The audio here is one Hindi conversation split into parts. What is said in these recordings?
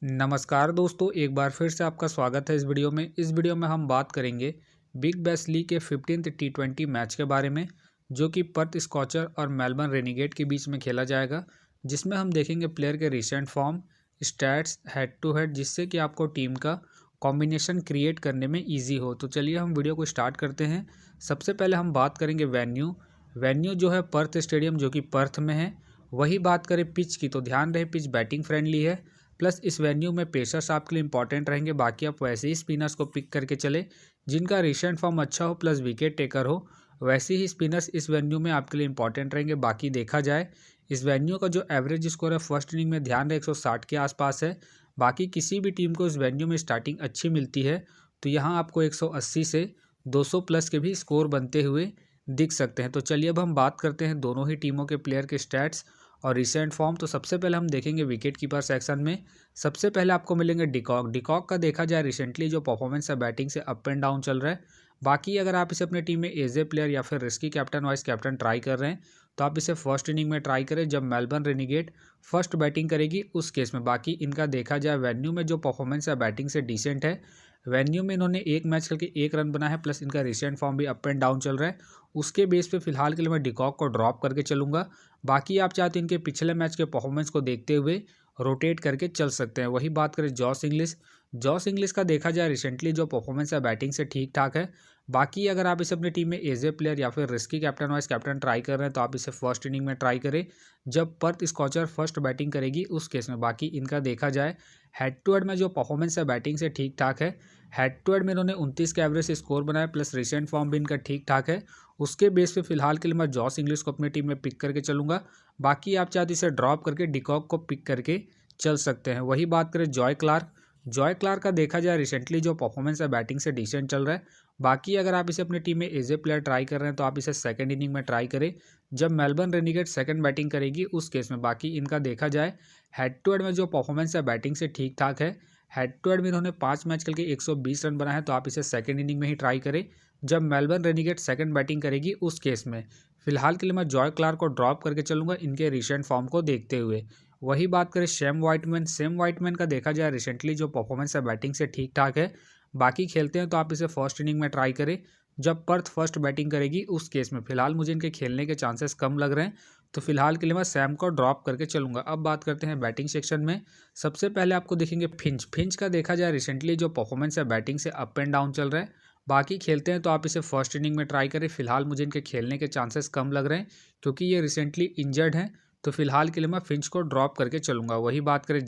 नमस्कार दोस्तों, एक बार फिर से आपका स्वागत है इस वीडियो में। इस वीडियो में हम बात करेंगे बिग बैश लीग के 15th T20 मैच के बारे में, जो कि पर्थ स्कॉचर और मेलबर्न रेनिगेट के बीच में खेला जाएगा, जिसमें हम देखेंगे प्लेयर के recent form, stats, head to head, जिससे कि आपको टीम का कॉम्बिनेशन क्रिएट करने में ईजी हो। तो चलिए हम वीडियो को स्टार्ट करते हैं। सबसे पहले हम बात करेंगे वेन्यू जो है पर्थ स्टेडियम, जो कि पर्थ में है। वही बात करें पिच की, तो ध्यान रहे पिच बैटिंग फ्रेंडली है, प्लस इस वेन्यू में पेसर्स आपके लिए इंपॉर्टेंट रहेंगे। बाकी आप वैसे ही स्पिनर्स को पिक करके चले जिनका रिसेंट फॉर्म अच्छा हो प्लस विकेट टेकर हो, वैसे ही स्पिनर्स इस वेन्यू में आपके लिए इंपॉर्टेंट रहेंगे। बाकी देखा जाए इस वेन्यू का जो एवरेज स्कोर है फर्स्ट इनिंग में ध्यान रहे 160 के आसपास है। बाकी किसी भी टीम को इस वेन्यू में स्टार्टिंग अच्छी मिलती है तो यहाँ आपको 180 से 200 प्लस के भी स्कोर बनते हुए दिख सकते हैं। तो चलिए अब हम बात करते हैं दोनों ही टीमों के प्लेयर के स्टैट्स और रिसेंट फॉर्म। तो सबसे पहले हम देखेंगे विकेट कीपर सेक्शन में। सबसे पहले आपको मिलेंगे डिकॉक का देखा जाए रिसेंटली जो परफॉर्मेंस है बैटिंग से अप एंड डाउन चल रहा है। बाकी अगर आप इसे अपने टीम में एज ए प्लेयर या फिर risky captain vice captain try कर रहे हैं तो आप इसे फर्स्ट इनिंग में ट्राई करें जब मेलबर्न रेनिगेट फर्स्ट बैटिंग करेगी उस केस में। बाकी इनका देखा जाए वेन्यू में जो परफॉर्मेंस है बैटिंग से डिसेंट है। वेन्यू में इन्होंने एक मैच खेल के 1 रन बना है, प्लस इनका रिसेंट फॉर्म भी अप एंड डाउन चल रहा है। उसके बेस पे फिलहाल के लिए मैं डिकॉक को ड्रॉप करके चलूंगा। बाकी आप चाहते हैं इनके पिछले मैच के परफॉर्मेंस को देखते हुए रोटेट करके चल सकते हैं। वही बात करें जॉस इंग्लिश का देखा जाए रिसेंटली जो परफॉर्मेंस है बैटिंग से ठीक ठाक है। बाकी अगर आप इसे अपनी टीम में एज ए प्लेयर या फिर risky captain vice captain try कर रहे हैं तो आप इसे फर्स्ट इनिंग में ट्राई करें जब पर्थ स्कॉचर फर्स्ट बैटिंग करेगी उस केस में। बाकी इनका देखा जाए हेड टू हेड में जो परफॉर्मेंस है बैटिंग से ठीक ठाक है। हेड टू हेड में इन्होंने 29 के एवरेज से स्कोर बनाया, प्लस रिसेंट फॉर्म भी इनका ठीक ठाक है। उसके बेस पे फिलहाल के लिए मैं जॉस इंग्लिश को अपनी टीम में पिक करके चलूंगा। बाकी आप चाहते इसे ड्रॉप करके डिकॉक को पिक करके चल सकते हैं। वही बात करें जॉय क्लार्क का देखा जाए रिसेंटली जो परफॉर्मेंस है बैटिंग से डिसेंट चल रहा है। बाकी अगर आप इसे अपनी टीम में एज ए प्लेयर ट्राई कर रहे हैं तो आप इसे सेकंड इनिंग में ट्राई करें जब मेलबर्न रेनिगेट सेकंड बैटिंग करेगी उस केस में। बाकी इनका देखा जाए हेड टू हेड में जो परफॉर्मेंस है बैटिंग से ठीक ठाक है। हेड टू हेड में इन्होंने 5 मैच खेल के 120 रन बनाए हैं, तो आप इसे सेकंड इनिंग में ही ट्राई करें जब मेलबर्न रेनिगेट सेकंड बैटिंग करेगी उस केस में। फिलहाल के लिए मैं जॉय क्लार्क को ड्रॉप करके चलूंगा इनके रिसेंट फॉर्म को देखते हुए। वही बात करें सेम वाइटमैन का देखा जाए रिसेंटली जो परफॉर्मेंस है बैटिंग से ठीक ठाक है। बाकी खेलते हैं तो आप इसे फर्स्ट इनिंग में ट्राई करें जब पर्थ फर्स्ट बैटिंग करेगी उस केस में। फिलहाल मुझे इनके खेलने के चांसेस कम लग रहे हैं, तो फिलहाल के लिए मैं सैम को ड्रॉप करके चलूंगा। अब बात करते हैं बैटिंग सेक्शन में। सबसे पहले आपको देखेंगे फिंच का देखा जाए रिसेंटली जो परफॉर्मेंस है बैटिंग से अप एंड डाउन चल रहा है। बाकी खेलते हैं तो आप इसे फर्स्ट इनिंग में ट्राई करें। फिलहाल मुझे इनके खेलने के चांसेस कम लग रहे हैं क्योंकि ये रिसेंटली इंजर्ड हैं, तो फिलहाल के लिए मैं फिंच को ड्रॉप करके चलूंगा। वही बात करें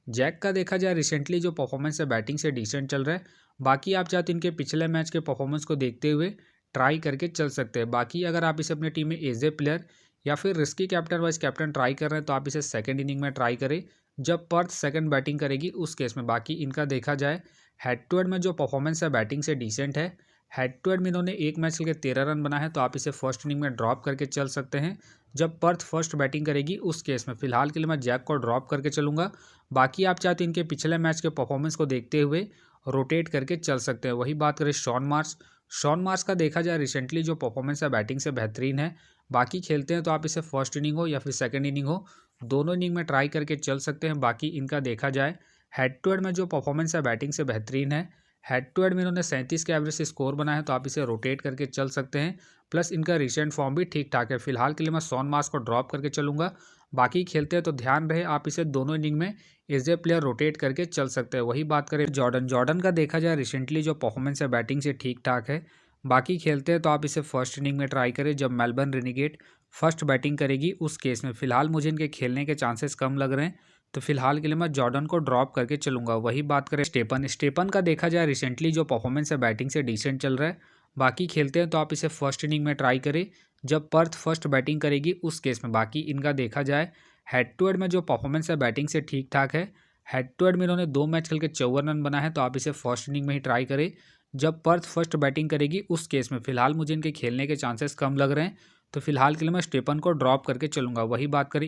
जैक का देखा जाए रिसेंटली जो परफॉर्मेंस है बैटिंग से डिसेंट चल रहा है। बाकी आप चाहते इनके पिछले मैच के परफॉर्मेंस को देखते हुए ट्राई करके चल सकते हैं। बाकी अगर आप इसे अपनी टीम में एज ए प्लेयर या फिर risky captain vice captain try कर रहे हैं तो आप इसे सेकंड इनिंग में ट्राई करें जब पर्थ सेकंड बैटिंग करेगी उस केस में। बाकी इनका देखा जाए हेड टू हेड में जो परफॉर्मेंस है बैटिंग से डिसेंट है। हेड टू हेड में इन्होंने एक मैच खेल के 13 रन बना है, तो आप इसे फर्स्ट इनिंग में ड्रॉप करके चल सकते हैं जब पर्थ फर्स्ट बैटिंग करेगी उस केस में। फिलहाल के लिए मैं जैक को ड्रॉप करके चलूंगा। बाकी आप चाहते इनके पिछले मैच के परफॉर्मेंस को देखते हुए रोटेट करके चल सकते हैं। वही बात करें शॉन मार्स का देखा जाए रिसेंटली जो परफॉर्मेंस है बैटिंग से बेहतरीन है। बाकी खेलते हैं तो आप इसे फर्स्ट इनिंग हो या फिर सेकंड इनिंग हो, दोनों इनिंग में ट्राई करके चल सकते हैं। बाकी इनका देखा जाए हेड टू हेड में जो परफॉर्मेंस है बैटिंग से बेहतरीन है। हेड टू हेड में इन्होंने 37 के एवरेज से स्कोर बना है, तो आप इसे रोटेट करके चल सकते हैं। प्लस इनका रिसेंट फॉर्म भी ठीक ठाक है। फिलहाल के लिए मैं शॉन मार्स को ड्रॉप करके चलूंगा। बाकी खेलते हैं तो ध्यान रहे आप इसे दोनों इनिंग में एज ए प्लेयर रोटेट करके चल सकते हैं। वही बात करें जॉर्डन का देखा जाए रिसेंटली जो परफॉर्मेंस है बैटिंग से ठीक ठाक है। बाकी खेलते हैं तो आप इसे फर्स्ट इनिंग में ट्राई करें जब मेलबर्न रेनिगेट फर्स्ट बैटिंग करेगी उस केस में। फिलहाल मुझे इनके खेलने के चांसेस कम लग रहे हैं, तो फिलहाल के लिए मैं जॉर्डन को ड्रॉप करके चलूंगा। वही बात करें स्टेपन का देखा जाए रिसेंटली जो परफॉर्मेंस है बैटिंग से डिसेंट चल रहा है। बाकी खेलते हैं तो आप इसे फर्स्ट इनिंग में ट्राई करें जब पर्थ फर्स्ट बैटिंग करेगी उस केस में। बाकी इनका देखा जाए हेड टू हेड में जो परफॉर्मेंस है बैटिंग से ठीक ठाक है। हेड टू हेड में इन्होंने 2 मैच खेल के 54 रन बना है, तो आप इसे फर्स्ट इनिंग में ही ट्राई करें जब पर्थ फर्स्ट बैटिंग करेगी उस केस में। फिलहाल मुझे इनके खेलने के चांसेस कम लग रहे हैं, तो फिलहाल के लिए मैं स्टेपन को ड्रॉप करके चलूंगा। वही बात करें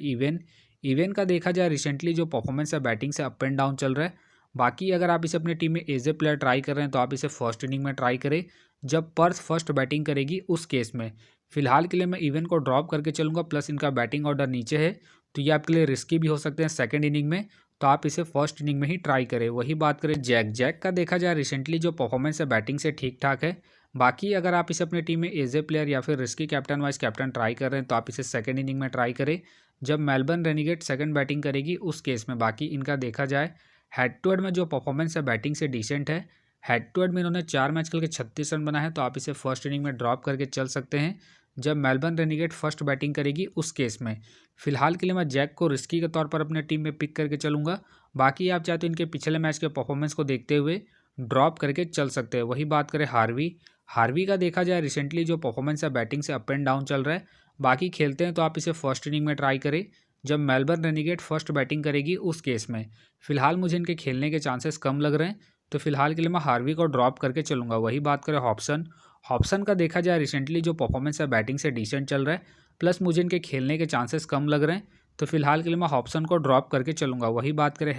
इवेन का देखा जाए रिसेंटली जो परफॉर्मेंस है बैटिंग से अप एंड डाउन चल रहा है। बाकी अगर आप इसे अपनी टीम में एज ए प्लेयर ट्राई कर रहे हैं तो आप इसे फर्स्ट इनिंग में ट्राई करें जब पर्थ फर्स्ट बैटिंग करेगी उस केस में। फिलहाल के लिए मैं इवेन को ड्रॉप करके चलूंगा। प्लस इनका बैटिंग ऑर्डर नीचे है, तो ये आपके लिए रिस्की भी हो सकते हैं सेकंड इनिंग में, तो आप इसे फर्स्ट इनिंग में ही ट्राई करें। वही बात करें जैक का देखा जाए रिसेंटली जो परफॉर्मेंस है बैटिंग से ठीक ठाक है। बाकी अगर आप इसे अपनी टीम में एज ए प्लेयर या फिर risky captain vice captain try कर रहे हैं तो आप इसे सेकंड इनिंग में ट्राई करें जब मेलबर्न रेनिगेट सेकंड बैटिंग करेगी उस केस में। बाकी इनका देखा जाए हेड टू हेड में जो परफॉर्मेंस है बैटिंग से डिसेंट है। हेड टू हेड में इन्होंने 4 मैच खेल के 36 रन बनाए हैं, तो आप इसे फर्स्ट इनिंग में ड्रॉप करके चल सकते हैं जब मेलबर्न रेनिगेट फर्स्ट बैटिंग करेगी उस केस में। फिलहाल के लिए मैं जैक को रिस्की के तौर पर अपने टीम में पिक करके चलूंगा। बाकी आप चाहे तो इनके पिछले मैच के परफॉर्मेंस को देखते हुए ड्रॉप करके चल सकते हैं। वही बात करें हार्वी का देखा जाए रिसेंटली जो परफॉर्मेंस है बैटिंग से अप एंड डाउन चल रहा है। बाकी खेलते हैं तो आप इसे फर्स्ट इनिंग में ट्राई करें जब मेलबर्न रेनिगेट फर्स्ट बैटिंग करेगी उस केस में। फिलहाल मुझे इनके खेलने के चांसेस कम लग रहे हैं, तो फिलहाल के लिए मैं हार्वी को ड्रॉप करके चलूंगा। वही बात करें हॉब्सन का देखा जाए रिसेंटली जो परफॉर्मेंस है बैटिंग से डिसेंट चल रहा है, प्लस मुझे इनके खेलने के चांसेस कम लग रहे हैं, तो फिलहाल के लिए मैं हॉब्सन को ड्रॉप करके चलूंगा। वही बात करें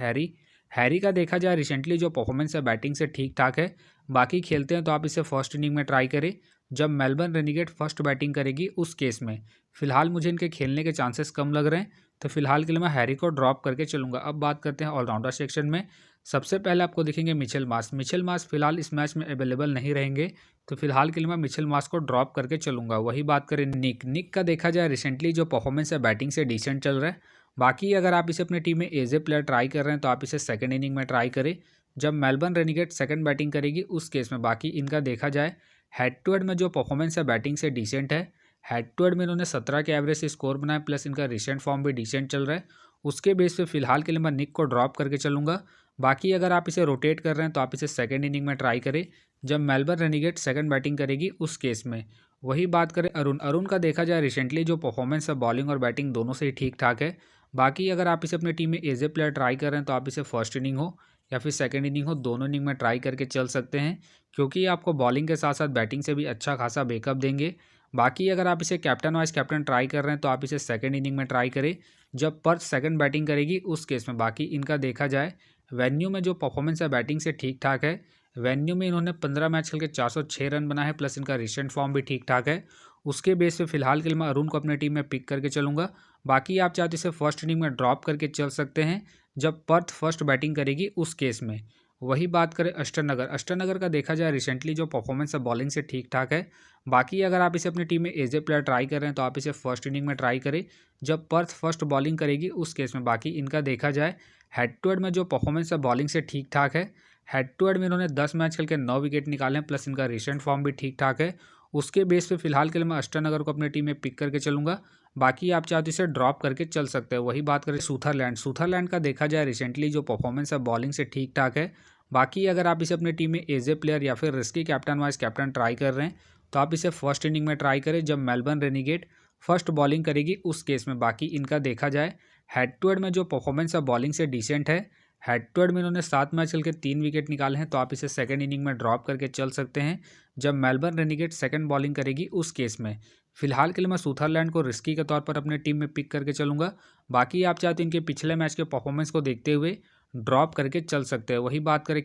हैरी का देखा जाए रिसेंटली जो परफॉर्मेंस है बैटिंग से ठीक ठाक है। बाकी खेलते हैं तो आप इसे फर्स्ट इनिंग में ट्राई करें जब मेलबर्न रेनिगेट फर्स्ट बैटिंग करेगी उस केस में। फिलहाल मुझे इनके खेलने के चांसेस कम लग रहे हैं, तो फिलहाल के लिए मैं हैरी को ड्रॉप करके चलूंगा। अब बात करते हैं ऑलराउंडर सेक्शन में। सबसे पहले आपको दिखेंगे मिचेल मार्श फिलहाल इस मैच में अवेलेबल नहीं रहेंगे, तो फिलहाल के लिए मैं मिचेल मार्श को ड्रॉप करके चलूंगा। वही बात करें निक का देखा जाए रिसेंटली जो परफॉर्मेंस है बैटिंग से डिसेंट चल रहा है। बाकी अगर आप इसे अपनी टीम में एज ए प्लेयर ट्राई कर रहे हैं तो आप इसे सेकंड इनिंग में ट्राई करें जब मेलबर्न रेनिगेट सेकंड बैटिंग करेगी उस केस में। बाकी इनका देखा जाए हेड टू हेड में जो परफॉर्मेंस है बैटिंग से डिसेंट है। हेड टू हेड में इन्होंने 17 के एवरेज से स्कोर बनाए, प्लस इनका रिसेंट फॉर्म भी डिसेंट चल रहा है। उसके बेस पे फिलहाल के लिए मैं निक को ड्रॉप करके चलूंगा। बाकी अगर आप इसे रोटेट कर रहे हैं तो आप इसे सेकंड इनिंग में ट्राई करें जब मेलबर्न रेनिगेट सेकंड बैटिंग करेगी उस केस में। वही बात करें अरुण का देखा जाए रिसेंटली जो परफॉर्मेंस है बॉलिंग और बैटिंग दोनों से ही ठीक ठाक है। बाकी अगर आप इसे अपनी टीम में एज ए प्लेयर ट्राई कर रहे हैं तो आप इसे फर्स्ट इनिंग हो या फिर सेकंड इनिंग हो, दोनों इनिंग में ट्राई करके चल सकते हैं, क्योंकि ये आपको बॉलिंग के साथ साथ बैटिंग से भी अच्छा खासा बैकअप देंगे। बाकी अगर आप इसे कैप्टन वाइस कैप्टन ट्राई कर रहे हैं तो आप इसे सेकंड इनिंग में ट्राई करें जब पर्थ सेकंड बैटिंग करेगी उस केस में। बाकी इनका देखा जाए वेन्यू में जो परफॉर्मेंस है बैटिंग से ठीक ठाक है। वेन्यू में इन्होंने 15 मैच खेल के 406 रन बनाए हैं, प्लस इनका रिसेंट फॉर्म भी ठीक ठाक है। उसके बेस पे फिलहाल के लिए मैं अरुण को अपने टीम में पिक करके चलूंगा। बाकी आप चाहते इसे फर्स्ट इनिंग में ड्रॉप करके चल सकते हैं जब पर्थ फर्स्ट बैटिंग करेगी उस केस में। वही बात करें अष्टनगर का देखा जाए रिसेंटली जो परफॉर्मेंस है बॉलिंग से ठीक ठाक है। बाकी अगर आप इसे अपनी टीम में एज ए प्लेयर ट्राई कर रहे हैं तो आप इसे फर्स्ट इनिंग में ट्राई करें जब पर्थ फर्स्ट बॉलिंग करेगी उस केस में। बाकी इनका देखा जाए हेड टू हेड में जो परफॉर्मेंस है बॉलिंग से ठीक ठाक है। हेड टू हेड में इन्होंने 10 मैच खेल के 9 विकेट निकाले हैं, प्लस इनका रिसेंट फॉर्म भी ठीक ठाक है। उसके बेस पे फिलहाल के लिए मैं अष्टनगर को अपनी टीम में पिक करके चलूंगा। बाकी आप चाहते इसे ड्रॉप करके चल सकते हैं। वही बात करें सूथरलैंड का देखा जाए रिसेंटली जो परफॉर्मेंस है बॉलिंग से ठीक ठाक है। बाकी अगर आप इसे अपनी टीम में एज ए प्लेयर या फिर risky captain vice captain try कर रहे हैं तो आप इसे फर्स्ट इनिंग में ट्राई करें जब मेलबर्न रेनिगेट फर्स्ट बॉलिंग करेगी उस केस में। बाकी इनका देखा जाए हेड टू हेड में जो परफॉर्मेंस है बॉलिंग से डिसेंट है। हेड टू हेड में इन्होंने 7 मैच खेल के 3 विकेट निकाले हैं, तो आप इसे सेकंड इनिंग में ड्रॉप करके चल सकते हैं जब मेलबर्न रेनिगेट सेकंड बॉलिंग करेगी उस केस में। फिलहाल के लिए मैं सूथरलैंड को रिस्की के तौर पर अपने टीम में पिक करके चलूंगा। बाकी आप चाहते हैं इनके पिछले मैच के परफॉर्मेंस को देखते हुए ड्रॉप करके चल सकते हैं। वही बात करें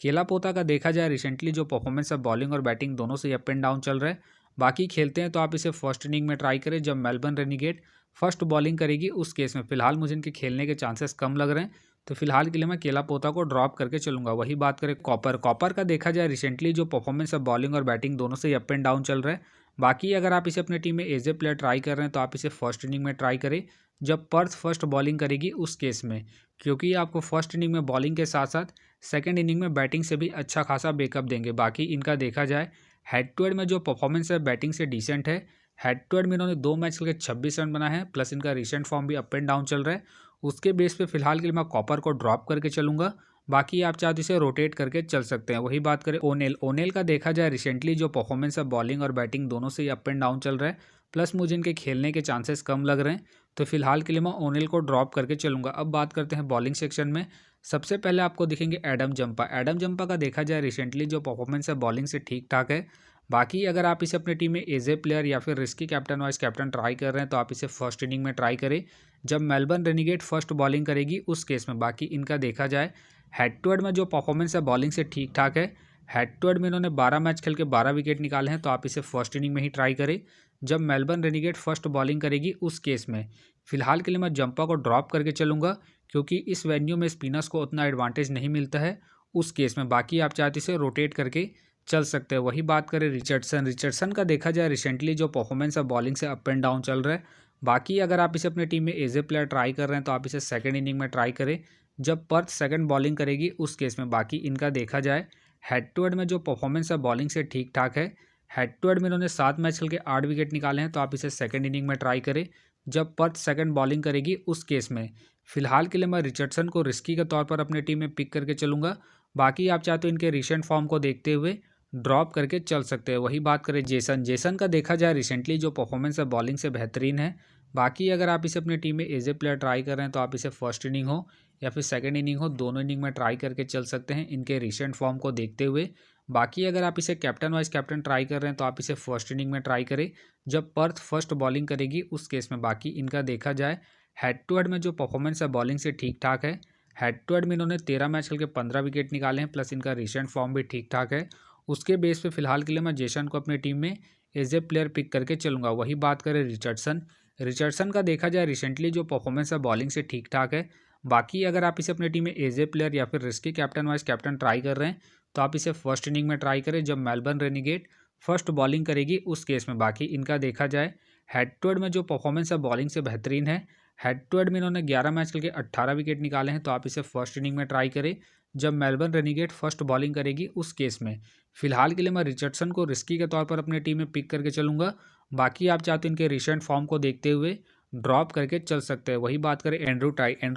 केला पोता का देखा जाए रिसेंटली जो परफॉर्मेंस है बॉलिंग और बैटिंग दोनों से अप एंड डाउन चल रहा है। बाकी खेलते हैं तो आप इसे फर्स्ट इनिंग में ट्राई करें जब मेलबर्न रेनिगेट फर्स्ट बॉलिंग करेगी उस केस में। फिलहाल मुझे इनके खेलने के चांसेस कम लग रहे हैं, तो फिलहाल के लिए मैं केला पोता को ड्रॉप करके चलूंगा। वही बात करें कॉपर का देखा जाए रिसेंटली जो परफॉर्मेंस है बॉलिंग और बैटिंग दोनों से अप एंड डाउन चल रहा है। बाकी अगर आप इसे अपनी टीम में एज ए प्लेयर ट्राई कर रहे हैं तो आप इसे फर्स्ट इनिंग में ट्राई करें जब पर्थ फर्स्ट बॉलिंग करेगी उस केस में, क्योंकि आपको फर्स्ट इनिंग में बॉलिंग के साथ साथ सेकंड इनिंग में बैटिंग से भी अच्छा खासा बैकअप देंगे। बाकी इनका देखा जाए हेड टू हेड में जो परफॉर्मेंस है बैटिंग से डिसेंट है। हेड टू हेड में इन्होंने 2 मैच खेल के 26 रन बनाए हैं, प्लस इनका रिसेंट फॉर्म भी अप एंड डाउन चल रहा है। उसके बेस पे फिलहाल के लिए मैं कॉपर को ड्रॉप करके चलूंगा। बाकी आप चाहते इसे रोटेट करके चल सकते हैं। वही बात करें ओनेल का देखा जाए रिसेंटली जो परफॉर्मेंस है बॉलिंग और बैटिंग दोनों से ही अप एंड डाउन चल रहा है, प्लस मुझे इनके खेलने के चांसेस कम लग रहे हैं, तो फिलहाल के लिए मैं ओनेल को ड्रॉप करके चलूंगा। अब बात करते हैं बॉलिंग सेक्शन में। सबसे पहले आपको दिखेंगे एडम जंपा का देखा जाए रिसेंटली जो परफॉर्मेंस है बॉलिंग से ठीक ठाक है। बाकी अगर आप इसे अपनी टीम में एज ए प्लेयर या फिर risky captain vice captain try कर रहे हैं तो आप इसे फर्स्ट इनिंग में ट्राई करें जब मेलबर्न रेनिगेट फर्स्ट बॉलिंग करेगी उस केस में। बाकी इनका देखा जाए हेड टू हेड में जो परफॉर्मेंस है बॉलिंग से ठीक ठाक है। हेड टू हेड में इन्होंने 12 मैच खेल के 12 विकेट निकाले हैं, तो आप इसे फर्स्ट इनिंग में ही ट्राई करें जब मेलबर्न रेनिगेट फर्स्ट बॉलिंग करेगी उस केस में। फिलहाल के लिए मैं जंपा को ड्रॉप करके चलूंगा, क्योंकि इस वेन्यू में स्पिनर्स को उतना एडवांटेज नहीं मिलता है उस केस में। बाकी आप चाहते इसे रोटेट करके चल सकते हैं। वही बात करें रिचर्डसन का देखा जाए रिसेंटली जो परफॉर्मेंस है बॉलिंग से अप एंड डाउन चल रहा है। बाकी अगर आप इसे अपनी टीम में एज ए प्लेयर ट्राई कर रहे हैं तो आप इसे सेकंड इनिंग में ट्राई करें जब पर्थ सेकंड बॉलिंग करेगी उस केस में। बाकी इनका देखा जाए हेड टू हेड में जो परफॉर्मेंस है बॉलिंग से ठीक ठाक है। हेड टू हेड में इन्होंने 7 मैच खेल के 8 विकेट निकाले हैं, तो आप इसे सेकंड इनिंग में ट्राई करें जब पर्थ सेकंड बॉलिंग करेगी उस केस में। फिलहाल के लिए मैं रिचर्डसन को रिस्की के तौर पर अपनी टीम में पिक करके चलूंगा। बाकी आप चाहते हो इनके रिसेंट फॉर्म को देखते हुए ड्रॉप करके चल सकते हैं। वही बात करें जेसन का देखा जाए रिसेंटली जो परफॉर्मेंस है बॉलिंग से बेहतरीन है। बाकी अगर आप इसे अपनी टीम में एज ए प्लेयर ट्राई कर रहे हैं तो आप इसे फर्स्ट इनिंग हो या फिर सेकंड इनिंग हो, दोनों इनिंग में ट्राई करके चल सकते हैं इनके रिसेंट फॉर्म को देखते हुए। बाकी अगर आप इसे कैप्टन वाइस कैप्टन ट्राई कर रहे हैं तो आप इसे फर्स्ट इनिंग में ट्राई करें जब पर्थ फर्स्ट बॉलिंग करेगी उस केस में। बाकी इनका देखा जाए हेड टू हेड में जो परफॉर्मेंस है बॉलिंग से ठीक ठाक है। हेड टू हेड में इन्होंने 13 मैच खेल के 15 विकेट निकाले हैं, प्लस इनका रिसेंट फॉर्म भी ठीक ठाक है। उसके बेस पे फिलहाल के लिए मैं जेसन को अपनी टीम में एज ए प्लेयर पिक करके चलूँगा। वही बात करें रिचर्डसन का देखा जाए रिसेंटली जो परफॉर्मेंस है बॉलिंग से ठीक ठाक है। बाकी अगर आप इसे अपनी टीम में एज ए प्लेयर या फिर risky captain vice captain try कर रहे हैं तो आप इसे फर्स्ट इनिंग में ट्राई करें जब मेलबर्न रेनिगेट फर्स्ट बॉलिंग करेगी उस केस में। बाकी इनका देखा जाए हेड टू हेड में जो परफॉर्मेंस है बॉलिंग से बेहतरीन है। हेड टू हेड में इन्होंने 11 मैच खेल के 18 विकेट निकाले हैं, तो आप इसे फर्स्ट इनिंग में ट्राई करें जब मेलबर्न रेनिगेट फर्स्ट बॉलिंग करेगी उस केस में। फिलहाल के लिए मैं रिचर्डसन को रिस्की के तौर पर अपनी टीम में पिक करके चलूंगा। बाकी आप चाहते हैं इनके रिसेंट फॉर्म को देखते हुए ड्रॉप करके चल सकते हैं। वही बात करें एंड्रू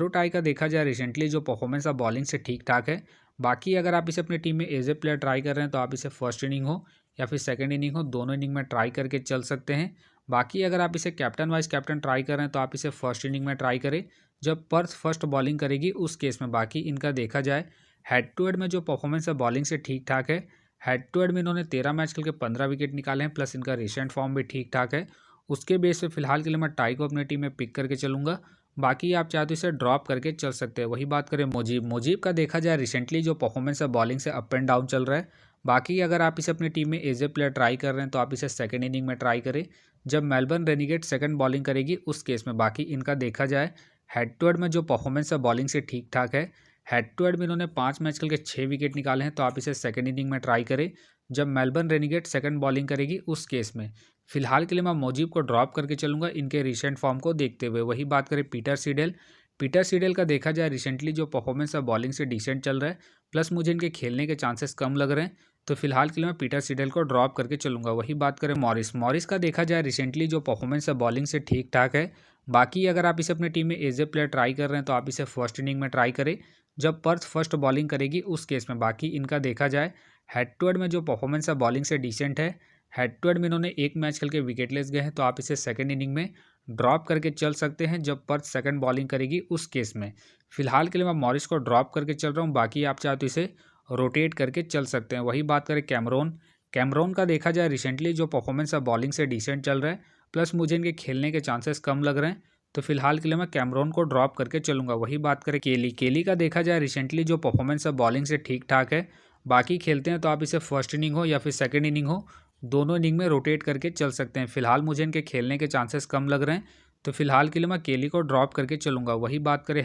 टाई का देखा जाए रिसेंटली जो परफॉर्मेंस है बॉलिंग से ठीक ठाक है। बाकी अगर आप इसे अपनी टीम में एज ए प्लेयर ट्राई कर रहे हैं तो आप इसे फर्स्ट इनिंग हो या फिर सेकंड इनिंग हो, दोनों इनिंग में ट्राई करके चल सकते हैं। बाकी अगर आप इसे कैप्टन वाइस कैप्टन ट्राई कर रहे हैं तो आप इसे फर्स्ट इनिंग में ट्राई करें जब पर्थ फर्स्ट बॉलिंग करेगी उस केस में। बाकी इनका देखा जाए हेड टू हेड में जो परफॉर्मेंस है बॉलिंग से ठीक ठाक है। हेड टू हेड में इन्होंने 13 मैच खेल के 15 विकेट निकाले हैं, प्लस इनका रिसेंट फॉर्म भी ठीक ठाक है। उसके बेस पे फिलहाल के लिए मैं टाई को अपनी टीम में पिक करके चलूंगा। बाकी आप चाहते हो इसे ड्रॉप करके चल सकते हैं। वही बात करें मुजीब का देखा जाए रिसेंटली जो परफॉर्मेंस है बॉलिंग से अप एंड डाउन चल रहा है। बाकी अगर आप इसे अपनी टीम में एज ए प्लेयर ट्राई कर रहे हैं तो आप इसे सेकंड इनिंग में ट्राई करें जब मेलबर्न रेनिगेट सेकंड बॉलिंग करेगी उस केस में। बाकी इनका देखा जाए हेड टू हेड में जो परफॉर्मेंस है बॉलिंग से ठीक ठाक है। हेड टू हेड में इन्होंने 5 मैच खेल के 6 विकेट निकाले हैं, तो आप इसे सेकंड इनिंग में ट्राई करें जब मेलबर्न रेनिगेट सेकंड बॉलिंग करेगी उस केस में। फिलहाल के लिए मैं मुजीब को ड्रॉप करके चलूंगा इनके रिसेंट फॉर्म को देखते हुए। वही बात करें पीटर सीडेल का देखा जाए रिसेंटली जो परफॉर्मेंस है बॉलिंग से डिसेंट चल रहा है, प्लस मुझे इनके खेलने के चांसेस कम लग रहे हैं, तो फिलहाल के लिए मैं पीटर सीडेल को ड्रॉप करके चलूंगा। वही बात करें मॉरिस का देखा जाए रिसेंटली जो परफॉर्मेंस है बॉलिंग से ठीक ठाक है। बाकी अगर आप इसे अपनी टीम में एज ए प्लेयर ट्राई कर रहे हैं तो आप इसे फर्स्ट इनिंग में ट्राई करें जब पर्थ फर्स्ट बॉलिंग करेगी उस केस में। बाकी इनका देखा जाए हेड टू हेड में जो परफॉर्मेंस है बॉलिंग से डिसेंट है। हेड टू हेड में इन्होंने 1 मैच खेल के विकेटलेस गए हैं, तो आप इसे सेकंड इनिंग में ड्रॉप करके चल सकते हैं जब पर्थ सेकंड बॉलिंग करेगी उस केस में। फिलहाल के लिए मैं मॉरिस को ड्रॉप करके चल रहा हूँ। बाकी आप चाहे तो इसे रोटेट करके चल सकते हैं। वही बात करें कैमरोन का देखा जाए रिसेंटली जो परफॉर्मेंस है बॉलिंग से डिसेंट चल रहा है, प्लस मुझे इनके खेलने के चांसेस कम लग रहे हैं, तो फिलहाल के लिए मैं कैमरोन को ड्रॉप करके चलूंगा। वही बात करें केली का देखा जाए रिसेंटली जो परफॉर्मेंस है बॉलिंग से ठीक ठाक है। बाकी खेलते हैं तो आप इसे फर्स्ट इनिंग हो या फिर सेकंड इनिंग हो, दोनों इनिंग में रोटेट करके चल सकते हैं। फिलहाल मुझे इनके खेलने के चांसेस कम लग रहे हैं, तो फिलहाल के लिए मैं केली को ड्रॉप करके चलूंगा। वही बात करें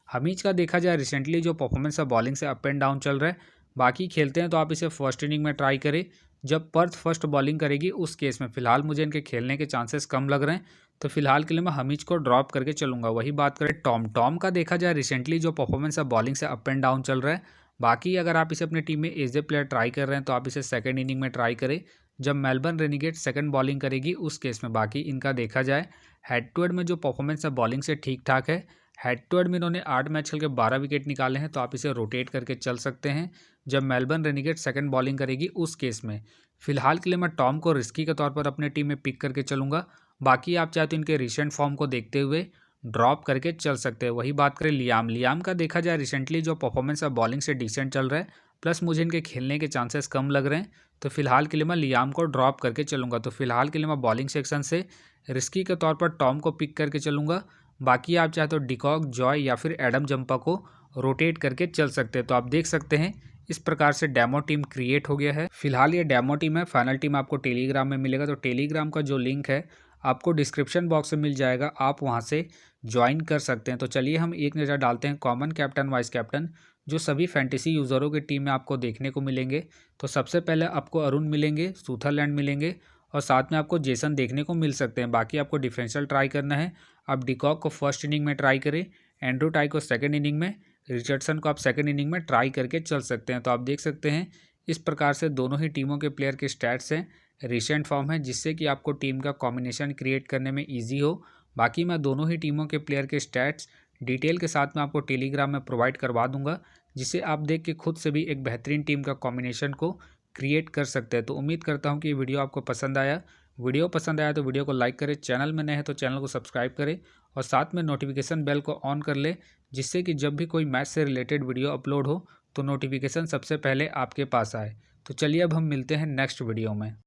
हमीज का देखा जाए रिसेंटली जो परफॉर्मेंस है बॉलिंग से अप एंड डाउन चल रहा है। बाकी खेलते हैं तो आप इसे फर्स्ट इनिंग में ट्राई करें जब पर्थ फर्स्ट बॉलिंग करेगी उस केस में। फिलहाल मुझे इनके खेलने के चांसेस कम लग रहे हैं, तो फिलहाल के लिए मैं हमीज को ड्रॉप करके चलूंगा। वही बात करें टॉम का देखा जाए रिसेंटली जो परफॉर्मेंस है बॉलिंग से अप एंड डाउन चल रहा है। बाकी अगर आप इसे अपनी टीम में एज ए प्लेयर ट्राई कर रहे हैं तो आप इसे सेकंड इनिंग में ट्राई करें जब मेलबर्न रेनिगेट सेकंड बॉलिंग करेगी उस केस में। बाकी इनका देखा जाए हेड टू हेड में जो परफॉर्मेंस है बॉलिंग से ठीक ठाक है। हेड टू हेड में इन्होंने 8 मैच खेल के 12 विकेट निकाले हैं, तो आप इसे रोटेट करके चल सकते हैं जब मेलबर्न रेनिगेट सेकंड बॉलिंग करेगी उस केस में। फिलहाल के लिए मैं टॉम को रिस्की के तौर पर अपने टीम में पिक करके चलूंगा। बाकी आप चाहे तो इनके रिसेंट फॉर्म को देखते हुए ड्रॉप करके चल सकते हैं। वही बात करें लियाम का देखा जाए रिसेंटली जो परफॉर्मेंस है बॉलिंग से डिसेंट चल रहा है, प्लस मुझे इनके खेलने के चांसेस कम लग रहे हैं, तो फिलहाल के लिए मैं लियाम को ड्रॉप करके चलूंगा। तो फिलहाल के लिए मैं बॉलिंग सेक्शन से रिस्की के तौर पर टॉम को पिक करके चलूंगा। बाकी आप चाहे तो डिकॉक, जॉय या फिर एडम जंपा को रोटेट करके चल सकते हैं। तो आप देख सकते हैं इस प्रकार से डेमो टीम क्रिएट हो गया है। फिलहाल ये डेमो टीम है, फाइनल टीम आपको टेलीग्राम में मिलेगा। तो टेलीग्राम का जो लिंक है आपको डिस्क्रिप्शन बॉक्स में मिल जाएगा, आप वहां से ज्वाइन कर सकते हैं। तो चलिए हम एक नज़र डालते हैं कॉमन कैप्टन वाइस कैप्टन जो सभी फैंटेसी यूज़रों की टीम में आपको देखने को मिलेंगे। तो सबसे पहले आपको अरुण मिलेंगे, सूथरलैंड मिलेंगे और साथ में आपको जेसन देखने को मिल सकते हैं। बाकी आपको डिफरेंशियल ट्राई करना है। आप डिकॉक को फर्स्ट इनिंग में ट्राई करें, एंड्रू टाई को सेकंड इनिंग में, रिचर्डसन को आप सेकंड इनिंग में ट्राई करके चल सकते हैं। तो आप देख सकते हैं इस प्रकार से दोनों ही टीमों के प्लेयर के स्टैट्स हैं, रिसेंट फॉर्म है, जिससे कि आपको टीम का कॉम्बिनेशन क्रिएट करने में ईजी हो। बाकी मैं दोनों ही टीमों के प्लेयर के स्टैट्स डिटेल के साथ में आपको टेलीग्राम में प्रोवाइड करवा दूंगा, जिसे आप देख के खुद से भी एक बेहतरीन टीम का कॉम्बिनेशन को क्रिएट कर सकते हैं। तो उम्मीद करता हूं कि ये वीडियो आपको पसंद आया। वीडियो पसंद आया तो वीडियो को लाइक करें, चैनल में नए हैं तो चैनल को सब्सक्राइब करें और साथ में नोटिफिकेशन बेल को ऑन कर ले, जिससे कि जब भी कोई मैच से रिलेटेड वीडियो अपलोड हो तो नोटिफिकेशन सबसे पहले आपके पास आए। तो चलिए अब हम मिलते हैं नेक्स्ट वीडियो में।